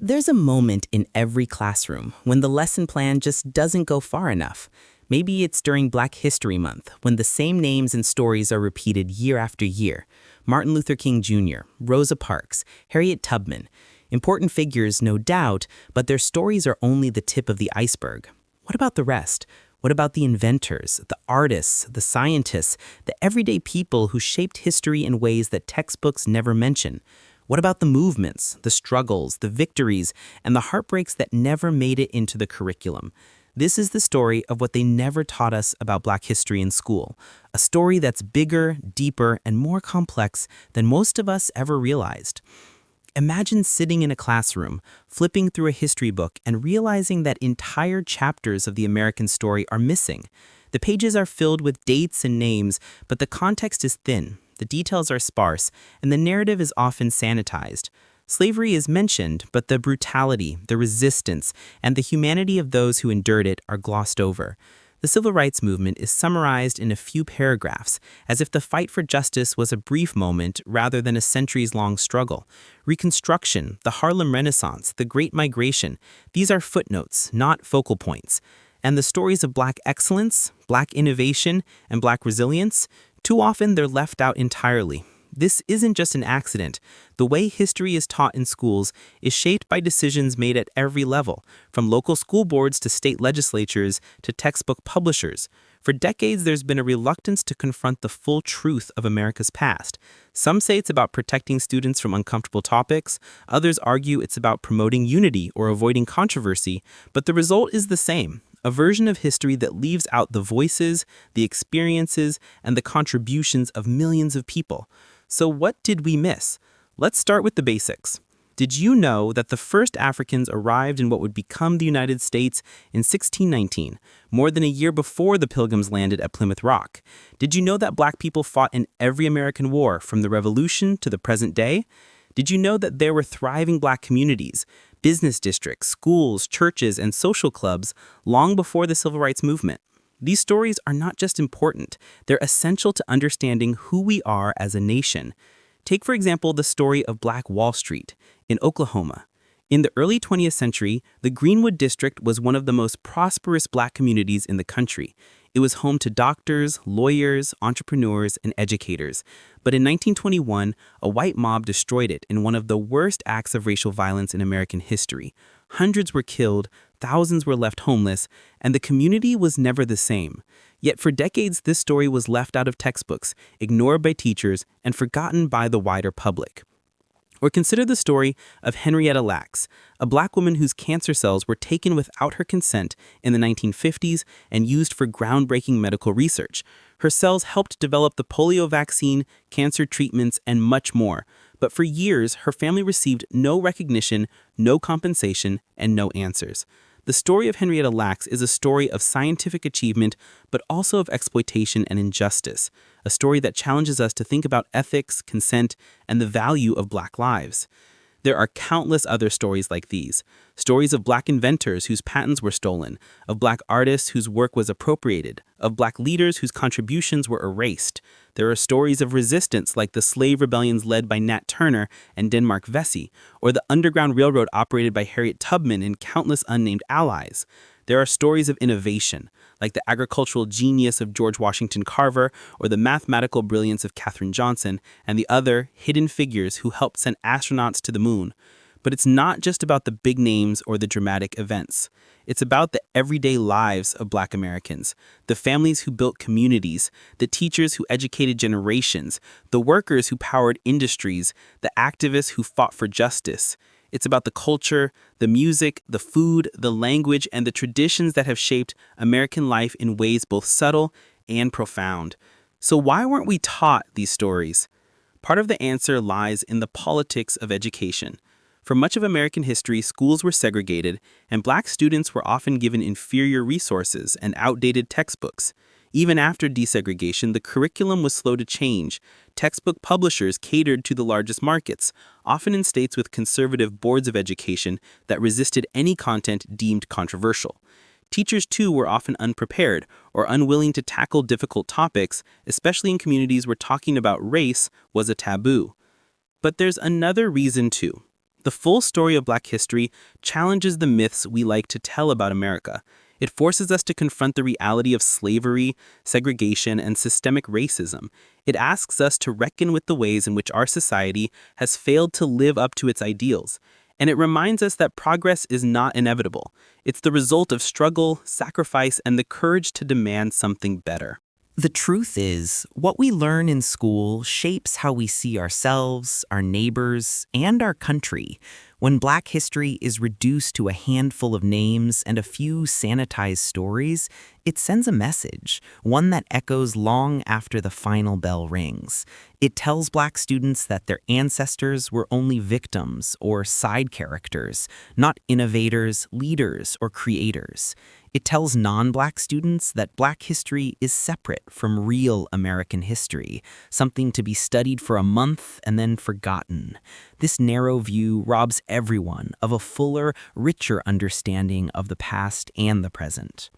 There's a moment in every classroom when the lesson plan just doesn't go far enough. Maybe it's during Black History Month, when the same names and stories are repeated year after year. Martin Luther King Jr., Rosa Parks, Harriet Tubman. Important figures, no doubt, but their stories are only the tip of the iceberg. What about the rest? What about the inventors, the artists, the scientists, the everyday people who shaped history in ways that textbooks never mention? What about the movements, the struggles, the victories, and the heartbreaks that never made it into the curriculum? This is the story of what they never taught us about Black history in school, a story that's bigger, deeper, and more complex than most of us ever realized. Imagine sitting in a classroom, flipping through a history book, and realizing that entire chapters of the American story are missing. The pages are filled with dates and names, but the context is thin. The details are sparse, and the narrative is often sanitized. Slavery is mentioned, but the brutality, the resistance, and the humanity of those who endured it are glossed over. The civil rights movement is summarized in a few paragraphs, as if the fight for justice was a brief moment rather than a centuries-long struggle. Reconstruction, the Harlem Renaissance, the Great Migration, these are footnotes, not focal points. And the stories of Black excellence, Black innovation, and Black resilience, too often they're left out entirely. This isn't just an accident. The way history is taught in schools is shaped by decisions made at every level, from local school boards to state legislatures to textbook publishers. For decades, there's been a reluctance to confront the full truth of America's past. Some say it's about protecting students from uncomfortable topics. Others argue it's about promoting unity or avoiding controversy. But the result is the same. A version of history that leaves out the voices, the experiences, and the contributions of millions of people. So what did we miss? Let's start with the basics. Did you know that the first Africans arrived in what would become the United States in 1619, more than a year before the Pilgrims landed at Plymouth Rock? Did you know that Black people fought in every American war, from the Revolution to the present day? Did you know that there were thriving Black communities, business districts, schools, churches, and social clubs long before the Civil Rights Movement? These stories are not just important, they're essential to understanding who we are as a nation. Take, for example, the story of Black Wall Street in Oklahoma. In the early 20th century, the Greenwood District was one of the most prosperous Black communities in the country. It was home to doctors, lawyers, entrepreneurs, and educators. But in 1921, a white mob destroyed it in one of the worst acts of racial violence in American history. Hundreds were killed, thousands were left homeless, and the community was never the same. Yet for decades, this story was left out of textbooks, ignored by teachers, and forgotten by the wider public. Or consider the story of Henrietta Lacks, a Black woman whose cancer cells were taken without her consent in the 1950s and used for groundbreaking medical research. Her cells helped develop the polio vaccine, cancer treatments, and much more. But for years, her family received no recognition, no compensation, and no answers. The story of Henrietta Lacks is a story of scientific achievement, but also of exploitation and injustice, a story that challenges us to think about ethics, consent, and the value of Black lives. There are countless other stories like these. Stories of Black inventors whose patents were stolen, of Black artists whose work was appropriated, of Black leaders whose contributions were erased. There are stories of resistance like the slave rebellions led by Nat Turner and Denmark Vesey, or the Underground Railroad operated by Harriet Tubman and countless unnamed allies. There are stories of innovation, like the agricultural genius of George Washington Carver or the mathematical brilliance of Katherine Johnson, and the other hidden figures who helped send astronauts to the moon. But it's not just about the big names or the dramatic events. It's about the everyday lives of Black Americans, the families who built communities, the teachers who educated generations, the workers who powered industries, the activists who fought for justice. It's about the culture, the music, the food, the language, and the traditions that have shaped American life in ways both subtle and profound. So why weren't we taught these stories? Part of the answer lies in the politics of education. For much of American history, schools were segregated, and Black students were often given inferior resources and outdated textbooks. Even after desegregation, the curriculum was slow to change. Textbook publishers catered to the largest markets, often in states with conservative boards of education that resisted any content deemed controversial. Teachers, too, were often unprepared or unwilling to tackle difficult topics, especially in communities where talking about race was a taboo. But there's another reason, too. The full story of Black history challenges the myths we like to tell about America. It forces us to confront the reality of slavery, segregation, and systemic racism. It asks us to reckon with the ways in which our society has failed to live up to its ideals. And it reminds us that progress is not inevitable. It's the result of struggle, sacrifice, and the courage to demand something better. The truth is, what we learn in school shapes how we see ourselves, our neighbors, and our country. When Black history is reduced to a handful of names and a few sanitized stories, it sends a message, one that echoes long after the final bell rings. It tells Black students that their ancestors were only victims or side characters, not innovators, leaders, or creators. It tells non-Black students that Black history is separate from real American history, something to be studied for a month and then forgotten. This narrow view robs everyone of a fuller, richer understanding of the past and the present.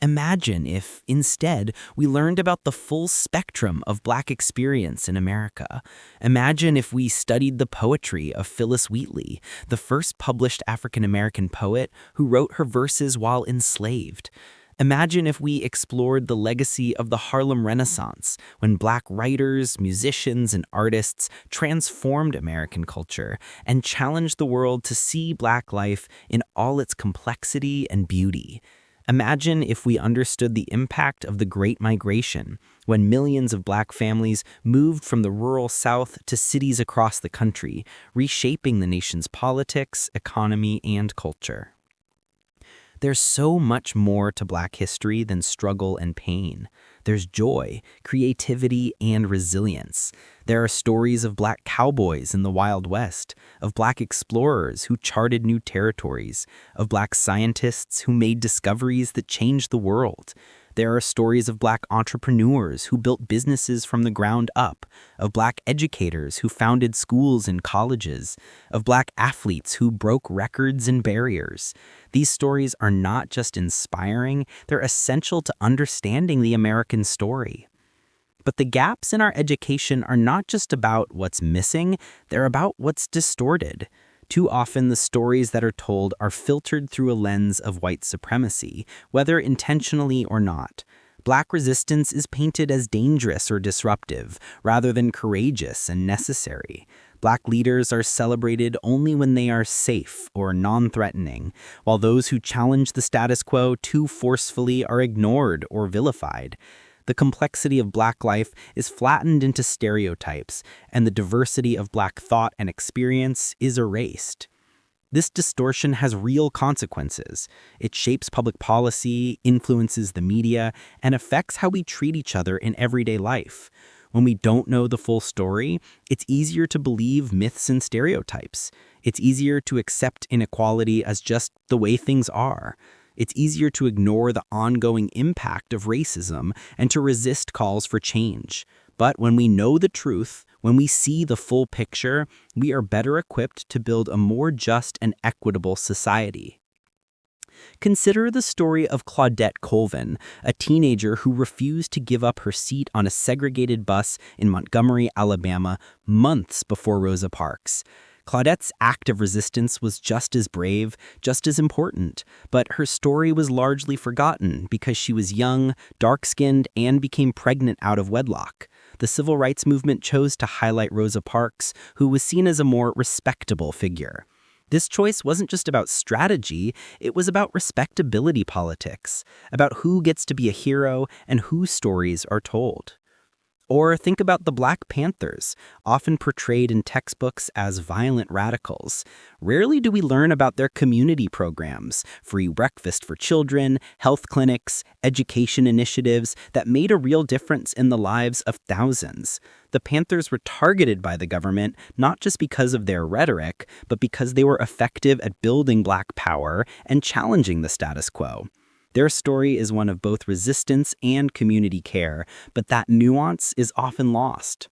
Imagine if, instead, we learned about the full spectrum of Black experience in America. Imagine if we studied the poetry of Phyllis Wheatley, the first published African-American poet who wrote her verses while enslaved. Imagine if we explored the legacy of the Harlem Renaissance, when Black writers, musicians, and artists transformed American culture and challenged the world to see Black life in all its complexity and beauty. Imagine if we understood the impact of the Great Migration, when millions of Black families moved from the rural South to cities across the country, reshaping the nation's politics, economy, and culture. There's so much more to Black history than struggle and pain. There's joy, creativity, and resilience. There are stories of Black cowboys in the Wild West, of Black explorers who charted new territories, of Black scientists who made discoveries that changed the world. There are stories of Black entrepreneurs who built businesses from the ground up, of Black educators who founded schools and colleges, of Black athletes who broke records and barriers. These stories are not just inspiring, they're essential to understanding the American story. But the gaps in our education are not just about what's missing, they're about what's distorted. Too often, the stories that are told are filtered through a lens of white supremacy, whether intentionally or not. Black resistance is painted as dangerous or disruptive, rather than courageous and necessary. Black leaders are celebrated only when they are safe or non-threatening, while those who challenge the status quo too forcefully are ignored or vilified. The complexity of Black life is flattened into stereotypes, and the diversity of Black thought and experience is erased. This distortion has real consequences. It shapes public policy, influences the media, and affects how we treat each other in everyday life. When we don't know the full story, it's easier to believe myths and stereotypes. It's easier to accept inequality as just the way things are. It's easier to ignore the ongoing impact of racism and to resist calls for change. But when we know the truth, when we see the full picture, we are better equipped to build a more just and equitable society. Consider the story of Claudette Colvin, a teenager who refused to give up her seat on a segregated bus in Montgomery, Alabama, months before Rosa Parks. Claudette's act of resistance was just as brave, just as important, but her story was largely forgotten because she was young, dark-skinned, and became pregnant out of wedlock. The civil rights movement chose to highlight Rosa Parks, who was seen as a more respectable figure. This choice wasn't just about strategy, it was about respectability politics, about who gets to be a hero and whose stories are told. Or think about the Black Panthers, often portrayed in textbooks as violent radicals. Rarely do we learn about their community programs, free breakfast for children, health clinics, education initiatives that made a real difference in the lives of thousands. The Panthers were targeted by the government not just because of their rhetoric, but because they were effective at building Black power and challenging the status quo. Their story is one of both resistance and community care, but that nuance is often lost.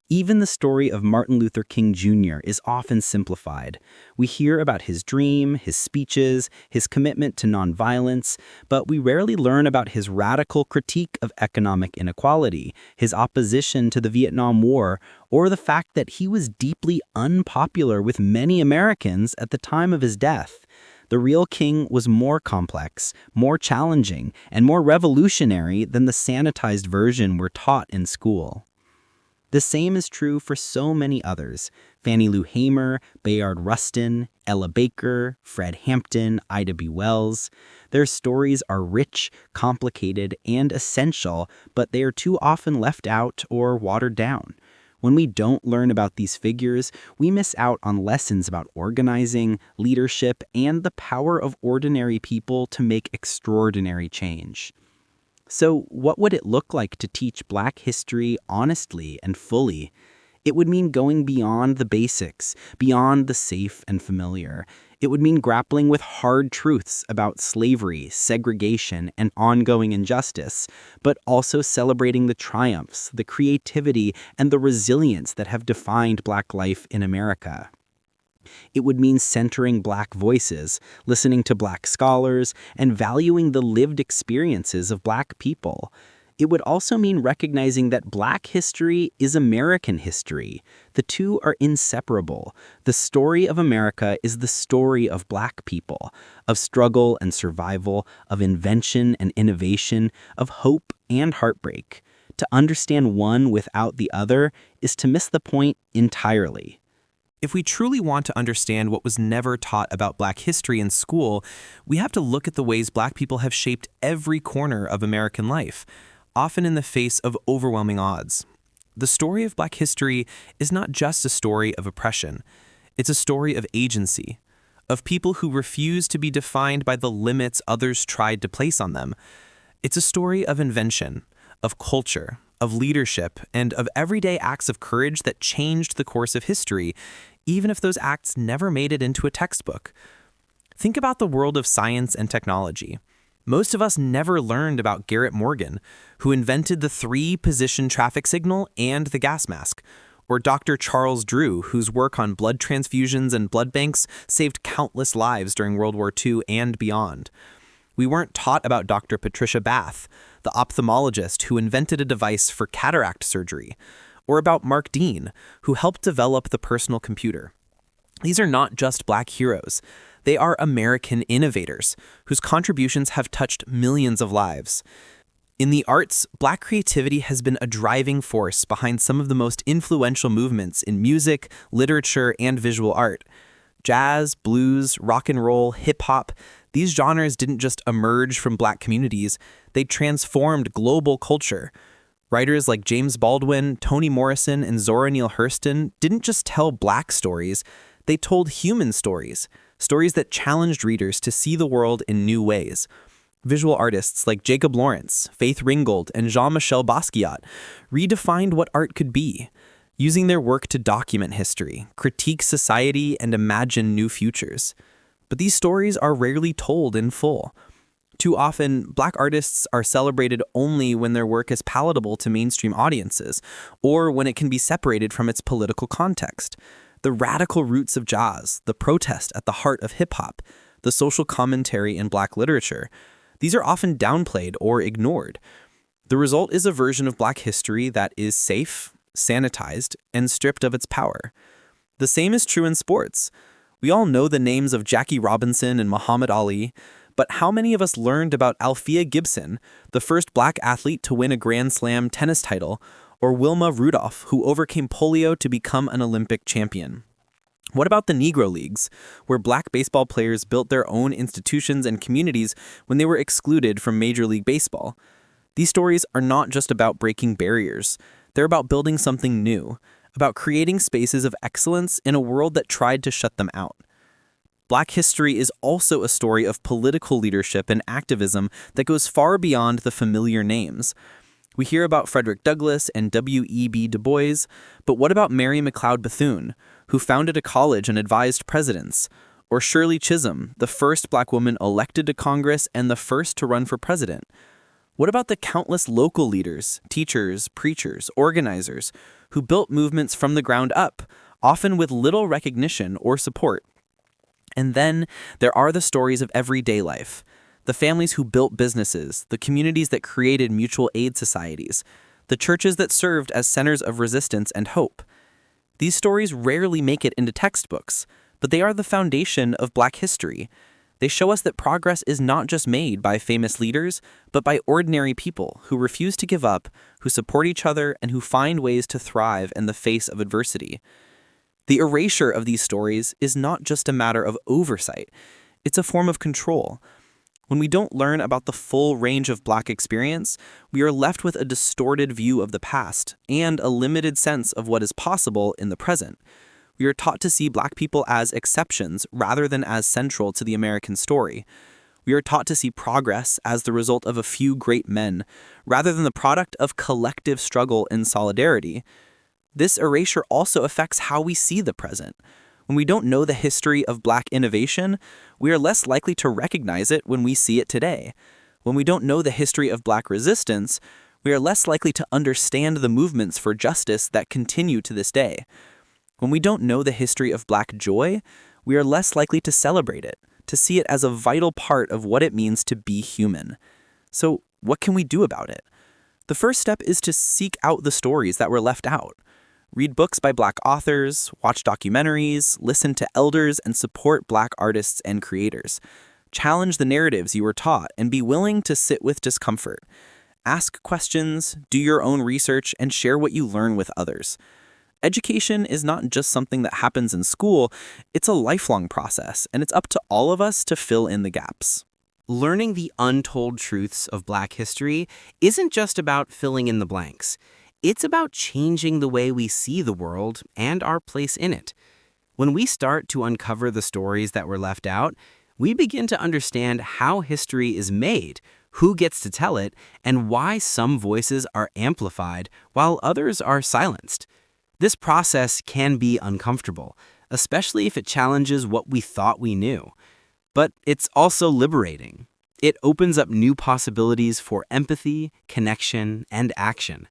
Even the story of Martin Luther King Jr. is often simplified. We hear about his dream, his speeches, his commitment to nonviolence, but we rarely learn about his radical critique of economic inequality, his opposition to the Vietnam War, or the fact that he was deeply unpopular with many Americans at the time of his death. The real King was more complex, more challenging, and more revolutionary than the sanitized version we're taught in school. The same is true for so many others: Fannie Lou Hamer, Bayard Rustin, Ella Baker, Fred Hampton, Ida B. Wells. Their stories are rich, complicated, and essential, but they are too often left out or watered down. When we don't learn about these figures, we miss out on lessons about organizing, leadership, and the power of ordinary people to make extraordinary change. So, what would it look like to teach Black history honestly and fully? It would mean going beyond the basics, beyond the safe and familiar. It would mean grappling with hard truths about slavery, segregation, and ongoing injustice, but also celebrating the triumphs, the creativity, and the resilience that have defined Black life in America. It would mean centering Black voices, listening to Black scholars, and valuing the lived experiences of Black people. It would also mean recognizing that Black history is American history. The two are inseparable. The story of America is the story of Black people, of struggle and survival, of invention and innovation, of hope and heartbreak. To understand one without the other is to miss the point entirely. If we truly want to understand what was never taught about Black history in school, we have to look at the ways Black people have shaped every corner of American life, often in the face of overwhelming odds. The story of Black history is not just a story of oppression. It's a story of agency, of people who refuse to be defined by the limits others tried to place on them. It's a story of invention, of culture, of leadership, and of everyday acts of courage that changed the course of history, even if those acts never made it into a textbook. Think about the world of science and technology. Most of us never learned about Garrett Morgan, who invented the 3-position traffic signal and the gas mask, or Dr. Charles Drew, whose work on blood transfusions and blood banks saved countless lives during World War II and beyond. We weren't taught about Dr. Patricia Bath, the ophthalmologist who invented a device for cataract surgery, or about Mark Dean, who helped develop the personal computer. These are not just Black heroes. They are American innovators whose contributions have touched millions of lives. In the arts, Black creativity has been a driving force behind some of the most influential movements in music, literature, and visual art. Jazz, blues, rock and roll, hip-hop, these genres didn't just emerge from Black communities, they transformed global culture. Writers like James Baldwin, Toni Morrison, and Zora Neale Hurston didn't just tell Black stories, they told human stories, stories that challenged readers to see the world in new ways. Visual artists like Jacob Lawrence, Faith Ringgold, and Jean-Michel Basquiat redefined what art could be, using their work to document history, critique society, and imagine new futures. But these stories are rarely told in full. Too often, Black artists are celebrated only when their work is palatable to mainstream audiences, or when it can be separated from its political context. The radical roots of jazz, the protest at the heart of hip-hop, the social commentary in Black literature, these are often downplayed or ignored. The result is a version of Black history that is safe, sanitized, and stripped of its power. The same is true in sports. We all know the names of Jackie Robinson and Muhammad Ali, but how many of us learned about Althea Gibson, the first Black athlete to win a Grand Slam tennis title, or Wilma Rudolph, who overcame polio to become an Olympic champion? What about the Negro Leagues, where Black baseball players built their own institutions and communities when they were excluded from Major League Baseball? These stories are not just about breaking barriers. They're about building something new, about creating spaces of excellence in a world that tried to shut them out. Black history is also a story of political leadership and activism that goes far beyond the familiar names. We hear about Frederick Douglass and W.E.B. Du Bois, but what about Mary McLeod Bethune, who founded a college and advised presidents? Or Shirley Chisholm, the first Black woman elected to Congress and the first to run for president? What about the countless local leaders, teachers, preachers, organizers who built movements from the ground up, often with little recognition or support? And then there are the stories of everyday life, the families who built businesses, the communities that created mutual aid societies, the churches that served as centers of resistance and hope. These stories rarely make it into textbooks, but they are the foundation of Black history. They show us that progress is not just made by famous leaders, but by ordinary people who refuse to give up, who support each other, and who find ways to thrive in the face of adversity. The erasure of these stories is not just a matter of oversight, it's a form of control. When we don't learn about the full range of Black experience, we are left with a distorted view of the past and a limited sense of what is possible in the present. We are taught to see Black people as exceptions rather than as central to the American story. We are taught to see progress as the result of a few great men, rather than the product of collective struggle and solidarity. This erasure also affects how we see the present. When we don't know the history of Black innovation, we are less likely to recognize it when we see it today. When we don't know the history of Black resistance, we are less likely to understand the movements for justice that continue to this day. When we don't know the history of Black joy, we are less likely to celebrate it, to see it as a vital part of what it means to be human. So, what can we do about it? The first step is to seek out the stories that were left out. Read books by Black authors, watch documentaries, listen to elders, and support Black artists and creators. Challenge the narratives you were taught and be willing to sit with discomfort. Ask questions, do your own research, and share what you learn with others. Education is not just something that happens in school, it's a lifelong process, and it's up to all of us to fill in the gaps. Learning the untold truths of Black history isn't just about filling in the blanks. It's about changing the way we see the world and our place in it. When we start to uncover the stories that were left out, we begin to understand how history is made, who gets to tell it, and why some voices are amplified while others are silenced. This process can be uncomfortable, especially if it challenges what we thought we knew. But it's also liberating. It opens up new possibilities for empathy, connection, and action.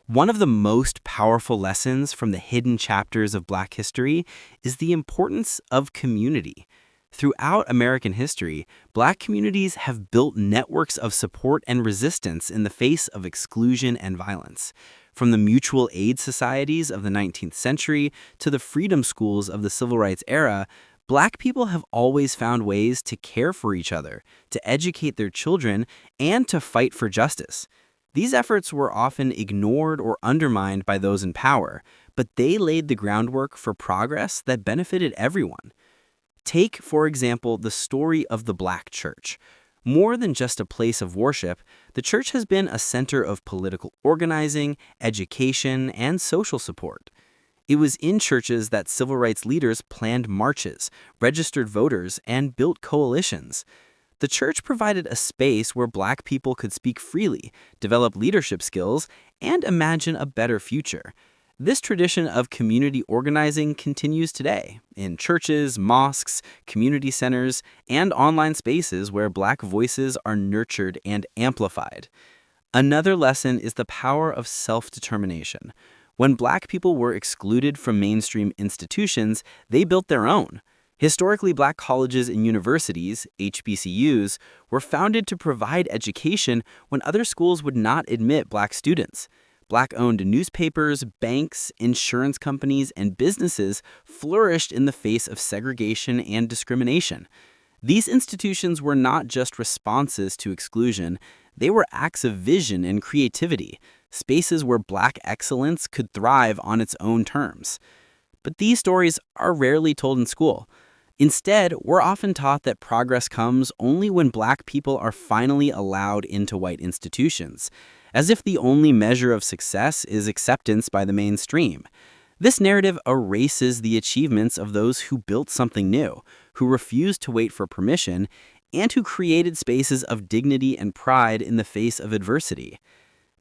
One of the most powerful lessons from the hidden chapters of Black history is the importance of community. Throughout American history, Black communities have built networks of support and resistance in the face of exclusion and violence. From the mutual aid societies of the 19th century to the freedom schools of the civil rights era, Black people have always found ways to care for each other, to educate their children, and to fight for justice. These efforts were often ignored or undermined by those in power, but they laid the groundwork for progress that benefited everyone. Take, for example, the story of the Black church. More than just a place of worship, the church has been a center of political organizing, education, and social support. It was in churches that civil rights leaders planned marches, registered voters, and built coalitions. The church provided a space where Black people could speak freely, develop leadership skills, and imagine a better future. This tradition of community organizing continues today in churches, mosques, community centers, and online spaces where Black voices are nurtured and amplified. Another lesson is the power of self-determination. When Black people were excluded from mainstream institutions, they built their own. Historically Black colleges and universities, HBCUs, were founded to provide education when other schools would not admit Black students. Black-owned newspapers, banks, insurance companies, and businesses flourished in the face of segregation and discrimination. These institutions were not just responses to exclusion, they were acts of vision and creativity, spaces where Black excellence could thrive on its own terms. But these stories are rarely told in school. Instead, we're often taught that progress comes only when Black people are finally allowed into white institutions, as if the only measure of success is acceptance by the mainstream. This narrative erases the achievements of those who built something new, who refused to wait for permission, and who created spaces of dignity and pride in the face of adversity.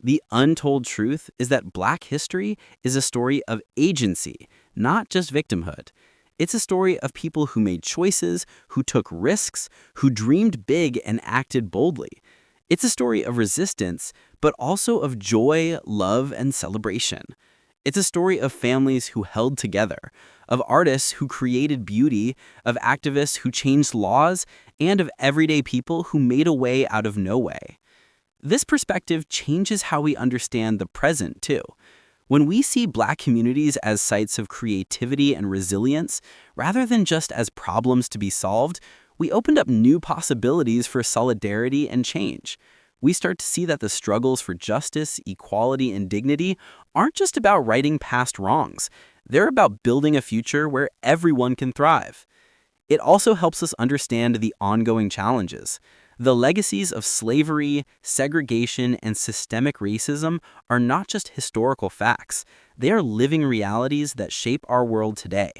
The untold truth is that Black history is a story of agency, not just victimhood. It's a story of people who made choices, who took risks, who dreamed big and acted boldly. It's a story of resistance, but also of joy, love, and celebration. It's a story of families who held together, of artists who created beauty, of activists who changed laws, and of everyday people who made a way out of no way. This perspective changes how we understand the present, too. When we see Black communities as sites of creativity and resilience, rather than just as problems to be solved, we opened up new possibilities for solidarity and change. We start to see that the struggles for justice, equality, and dignity aren't just about righting past wrongs. They're about building a future where everyone can thrive. It also helps us understand the ongoing challenges. The legacies of slavery, segregation, and systemic racism are not just historical facts. They are living realities that shape our world today.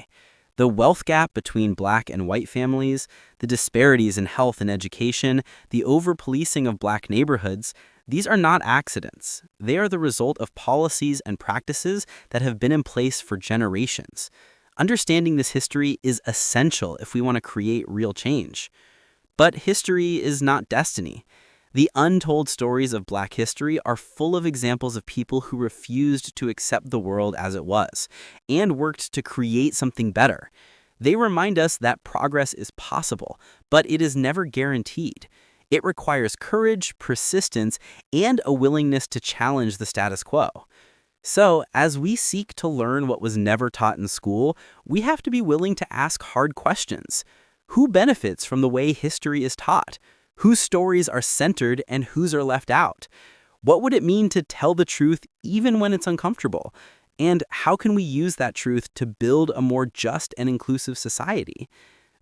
The wealth gap between Black and white families, the disparities in health and education, the over-policing of Black neighborhoods, these are not accidents. They are the result of policies and practices that have been in place for generations. Understanding this history is essential if we want to create real change. But history is not destiny. The untold stories of Black history are full of examples of people who refused to accept the world as it was and worked to create something better. They remind us that progress is possible, but it is never guaranteed. It requires courage, persistence, and a willingness to challenge the status quo. So, as we seek to learn what was never taught in school, we have to be willing to ask hard questions. Who benefits from the way history is taught? Whose stories are centered and whose are left out? What would it mean to tell the truth even when it's uncomfortable? And how can we use that truth to build a more just and inclusive society?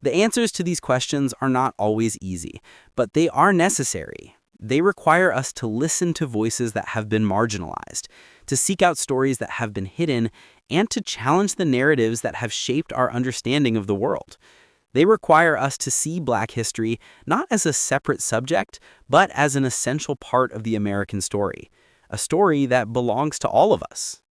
The answers to these questions are not always easy, but they are necessary. They require us to listen to voices that have been marginalized, to seek out stories that have been hidden, and to challenge the narratives that have shaped our understanding of the world. They require us to see Black history not as a separate subject, but as an essential part of the American story, a story that belongs to all of us.